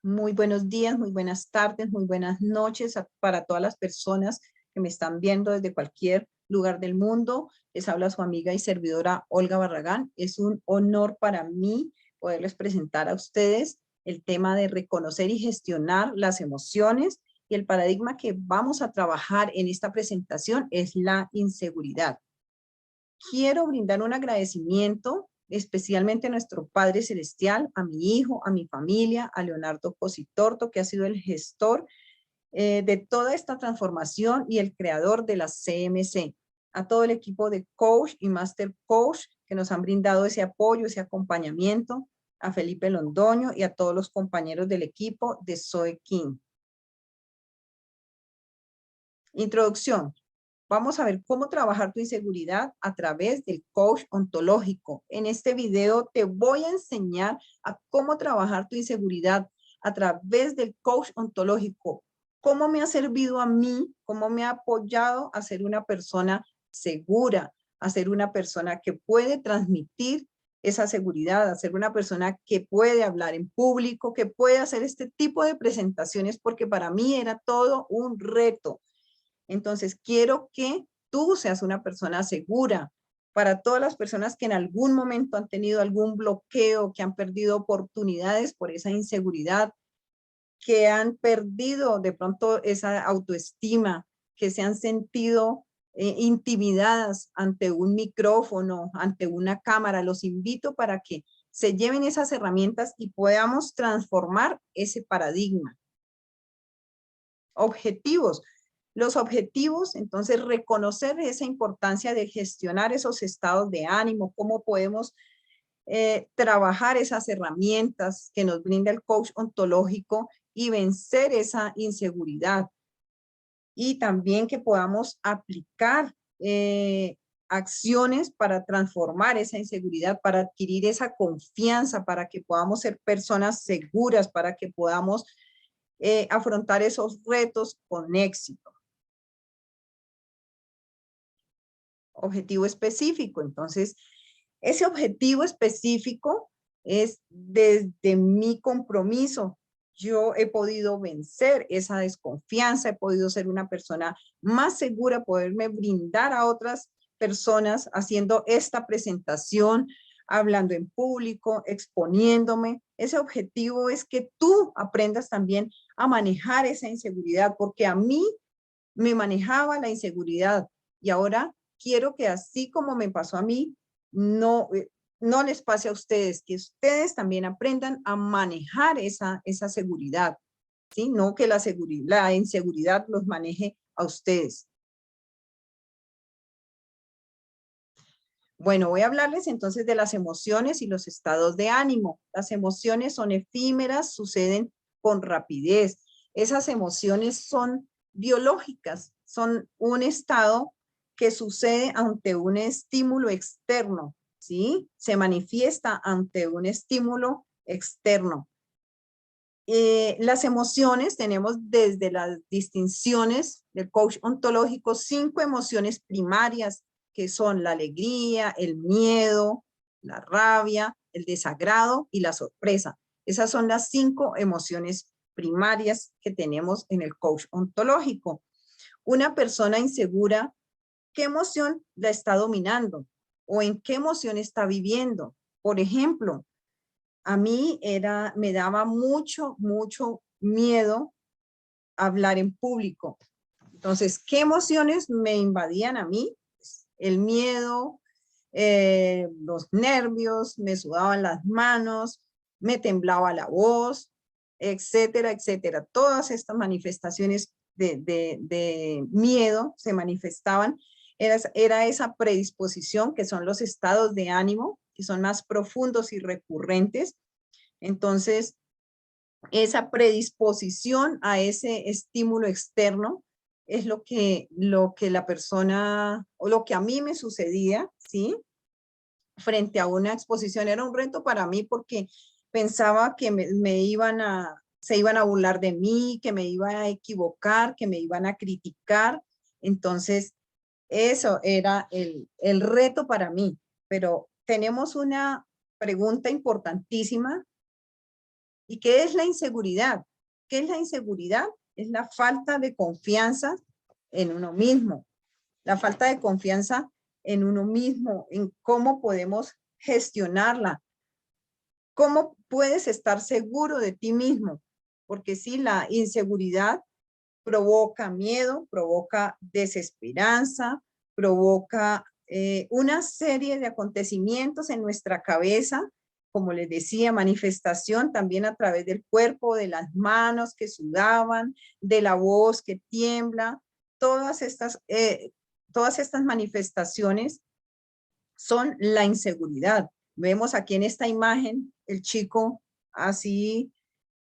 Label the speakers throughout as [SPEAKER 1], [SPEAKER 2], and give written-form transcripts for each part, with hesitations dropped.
[SPEAKER 1] Muy buenos días, muy buenas tardes, muy buenas noches para todas las personas que me están viendo desde cualquier lugar del mundo. Les habla su amiga y servidora Olga Barragán. Es un honor para mí poderles presentar a ustedes el tema de reconocer y gestionar las emociones, y el paradigma que vamos a trabajar en esta presentación es la inseguridad. Quiero brindar un agradecimiento especialmente a nuestro Padre Celestial, a mi hijo, a mi familia, a Leonardo Cositorto, que ha sido el gestor de toda esta transformación y el creador de la CMC, a todo el equipo de coach y master coach que nos han brindado ese apoyo, ese acompañamiento, a Felipe Londoño y a todos los compañeros del equipo de Zoe King. Introducción. Vamos a ver cómo trabajar tu inseguridad a través del coach ontológico. En este video te voy a enseñar a cómo trabajar tu inseguridad a través del coach ontológico. Cómo me ha servido a mí, cómo me ha apoyado a ser una persona segura, a ser una persona que puede transmitir esa seguridad, a ser una persona que puede hablar en público, que puede hacer este tipo de presentaciones, porque para mí era todo un reto. Entonces, quiero que tú seas una persona segura. Para todas las personas que en algún momento han tenido algún bloqueo, que han perdido oportunidades por esa inseguridad, que han perdido de pronto esa autoestima, que se han sentido intimidadas ante un micrófono, ante una cámara. Los invito para que se lleven esas herramientas y podamos transformar ese paradigma. Objetivos. Los objetivos, entonces, reconocer esa importancia de gestionar esos estados de ánimo, cómo podemos trabajar esas herramientas que nos brinda el coach ontológico y vencer esa inseguridad. Y también que podamos aplicar acciones para transformar esa inseguridad, para adquirir esa confianza, para que podamos ser personas seguras, para que podamos afrontar esos retos con éxito. Objetivo específico. Entonces, ese objetivo específico es desde mi compromiso. Yo he podido vencer esa desconfianza, he podido ser una persona más segura, poderme brindar a otras personas haciendo esta presentación, hablando en público, exponiéndome. Ese objetivo es que tú aprendas también a manejar esa inseguridad, porque a mí me manejaba la inseguridad y ahora quiero que así como me pasó a mí, no les pase a ustedes, que ustedes también aprendan a manejar esa seguridad, ¿sí? No que la inseguridad los maneje a ustedes. Bueno, voy a hablarles entonces de las emociones y los estados de ánimo. Las emociones son efímeras, suceden con rapidez. Esas emociones son biológicas, son un estado que sucede ante un estímulo externo, ¿sí? Se manifiesta ante un estímulo externo. Las emociones, tenemos desde las distinciones del coach ontológico 5 emociones primarias, que son la alegría, el miedo, la rabia, el desagrado y la sorpresa. Esas son las 5 emociones primarias que tenemos en el coach ontológico. Una persona insegura, ¿qué emoción la está dominando? ¿O en qué emoción está viviendo? Por ejemplo, a mí me daba mucho miedo hablar en público. Entonces, ¿qué emociones me invadían a mí? El miedo, los nervios, me sudaban las manos, me temblaba la voz, etcétera, etcétera. Todas estas manifestaciones de miedo se manifestaban. Era esa predisposición, que son los estados de ánimo, que son más profundos y recurrentes. Entonces, esa predisposición a ese estímulo externo es lo que la persona, o lo que a mí me sucedía, ¿sí? Frente a una exposición era un reto para mí, porque pensaba que se iban a burlar de mí, que me iba a equivocar, que me iban a criticar. Entonces, eso era el reto para mí. Pero tenemos una pregunta importantísima, ¿Y qué es la inseguridad? ¿Qué es la inseguridad? Es la falta de confianza en uno mismo, la falta de confianza en uno mismo, en cómo podemos gestionarla, cómo puedes estar seguro de ti mismo, porque si la inseguridad provoca miedo, provoca desesperanza, provoca una serie de acontecimientos en nuestra cabeza, como les decía, manifestación también a través del cuerpo, de las manos que sudaban, de la voz que tiembla, todas estas manifestaciones son la inseguridad. Vemos aquí en esta imagen el chico así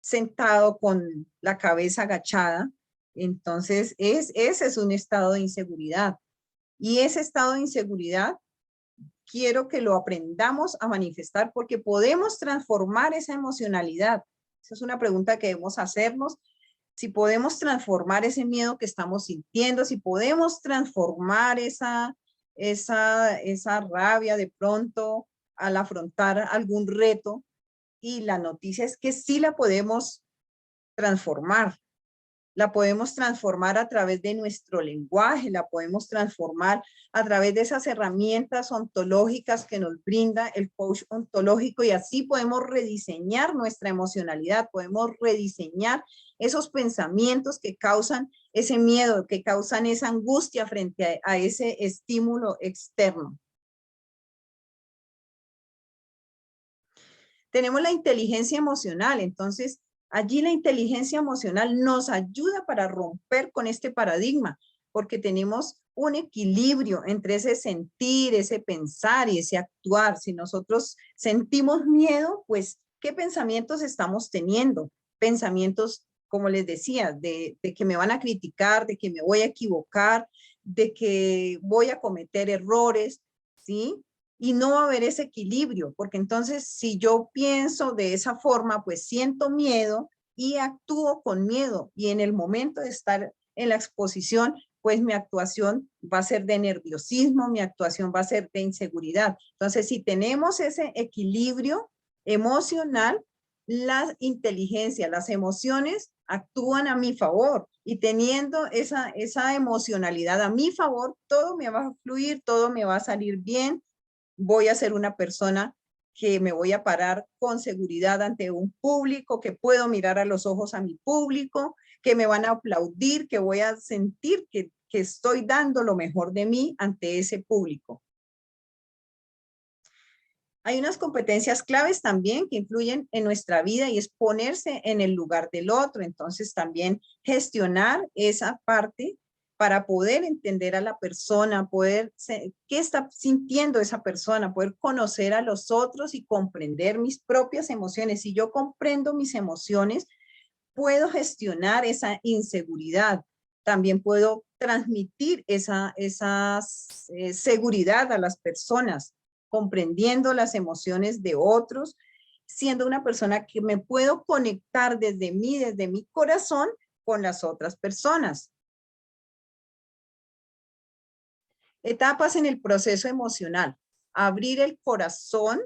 [SPEAKER 1] sentado con la cabeza agachada. Entonces, ese es un estado de inseguridad. Y ese estado de inseguridad quiero que lo aprendamos a manifestar porque podemos transformar esa emocionalidad. Esa es una pregunta que debemos hacernos. Si podemos transformar ese miedo que estamos sintiendo, si podemos transformar esa rabia de pronto al afrontar algún reto. Y la noticia es que sí la podemos transformar. La podemos transformar a través de nuestro lenguaje, la podemos transformar a través de esas herramientas ontológicas que nos brinda el coach ontológico y así podemos rediseñar nuestra emocionalidad, podemos rediseñar esos pensamientos que causan ese miedo, que causan esa angustia frente a ese estímulo externo. Tenemos la inteligencia emocional, entonces allí la inteligencia emocional nos ayuda para romper con este paradigma, porque tenemos un equilibrio entre ese sentir, ese pensar y ese actuar. Si nosotros sentimos miedo, pues, ¿qué pensamientos estamos teniendo? Pensamientos, como les decía, de que me van a criticar, de que me voy a equivocar, de que voy a cometer errores, ¿sí? Y no va a haber ese equilibrio, porque entonces si yo pienso de esa forma, pues siento miedo y actúo con miedo. Y en el momento de estar en la exposición, pues mi actuación va a ser de nerviosismo, mi actuación va a ser de inseguridad. Entonces, si tenemos ese equilibrio emocional, la inteligencia, las emociones actúan a mi favor. Y teniendo esa emocionalidad a mi favor, todo me va a fluir, todo me va a salir bien. Voy a ser una persona que me voy a parar con seguridad ante un público, que puedo mirar a los ojos a mi público, que me van a aplaudir, que voy a sentir que estoy dando lo mejor de mí ante ese público. Hay unas competencias claves también que influyen en nuestra vida y es ponerse en el lugar del otro. Entonces también gestionar esa parte para poder entender a la persona, qué está sintiendo esa persona, poder conocer a los otros y comprender mis propias emociones. Si yo comprendo mis emociones, puedo gestionar esa inseguridad. También puedo transmitir esa seguridad a las personas, comprendiendo las emociones de otros, siendo una persona que me puedo conectar desde mi corazón con las otras personas. Etapas en el proceso emocional. Abrir el corazón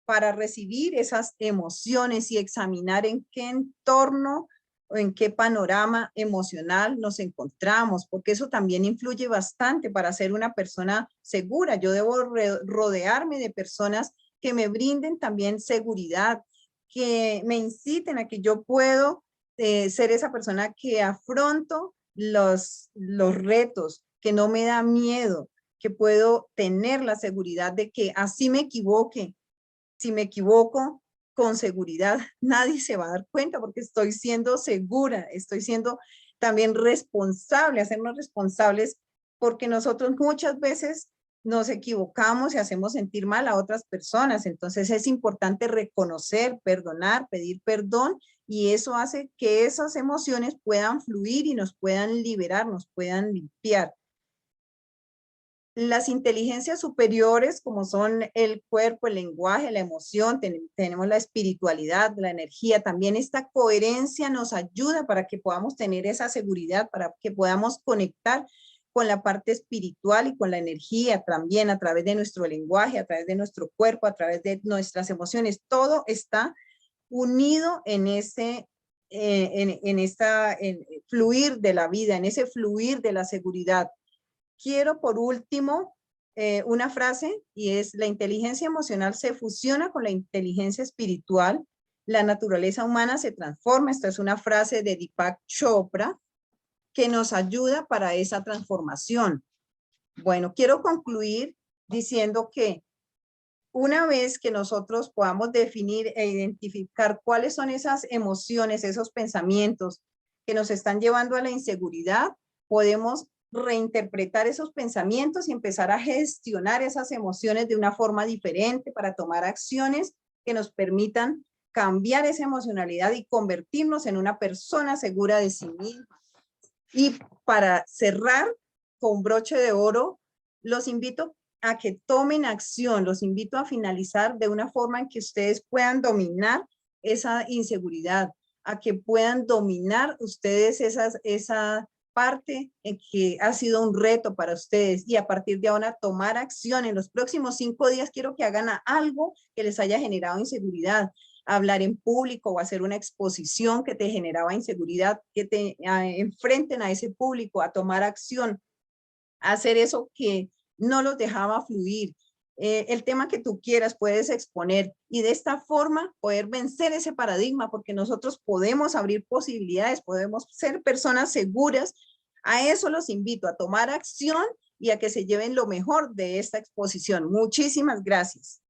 [SPEAKER 1] para recibir esas emociones y examinar en qué entorno o en qué panorama emocional nos encontramos, porque eso también influye bastante para ser una persona segura. Yo debo rodearme de personas que me brinden también seguridad, que me inciten a que yo puedo ser esa persona que afronto los retos, que no me da miedo, que puedo tener la seguridad de que así me equivoque. Si me equivoco, con seguridad, nadie se va a dar cuenta porque estoy siendo segura, estoy siendo también responsable, hacernos responsables porque nosotros muchas veces nos equivocamos y hacemos sentir mal a otras personas. Entonces es importante reconocer, perdonar, pedir perdón y eso hace que esas emociones puedan fluir y nos puedan liberar, nos puedan limpiar. Las inteligencias superiores, como son el cuerpo, el lenguaje, la emoción, tenemos la espiritualidad, la energía, también esta coherencia nos ayuda para que podamos tener esa seguridad, para que podamos conectar con la parte espiritual y con la energía también a través de nuestro lenguaje, a través de nuestro cuerpo, a través de nuestras emociones. Todo está unido en ese fluir de la vida, en ese fluir de la seguridad. Quiero por último una frase, y es: la inteligencia emocional se fusiona con la inteligencia espiritual, la naturaleza humana se transforma. Esta es una frase de Deepak Chopra que nos ayuda para esa transformación. Bueno, quiero concluir diciendo que una vez que nosotros podamos definir e identificar cuáles son esas emociones, esos pensamientos que nos están llevando a la inseguridad, podemos reinterpretar esos pensamientos y empezar a gestionar esas emociones de una forma diferente para tomar acciones que nos permitan cambiar esa emocionalidad y convertirnos en una persona segura de sí misma. Y para cerrar con broche de oro, los invito a que tomen acción, los invito a finalizar de una forma en que ustedes puedan dominar esa inseguridad, a que puedan dominar ustedes esa parte en que ha sido un reto para ustedes, y a partir de ahora tomar acción. En los próximos 5 días quiero que hagan algo que les haya generado inseguridad. Hablar en público o hacer una exposición que te generaba inseguridad, que te enfrenten a ese público, a tomar acción, a hacer eso que no los dejaba fluir. El tema que tú quieras puedes exponer, y de esta forma poder vencer ese paradigma, porque nosotros podemos abrir posibilidades, podemos ser personas seguras. A eso los invito, a tomar acción y a que se lleven lo mejor de esta exposición. Muchísimas gracias.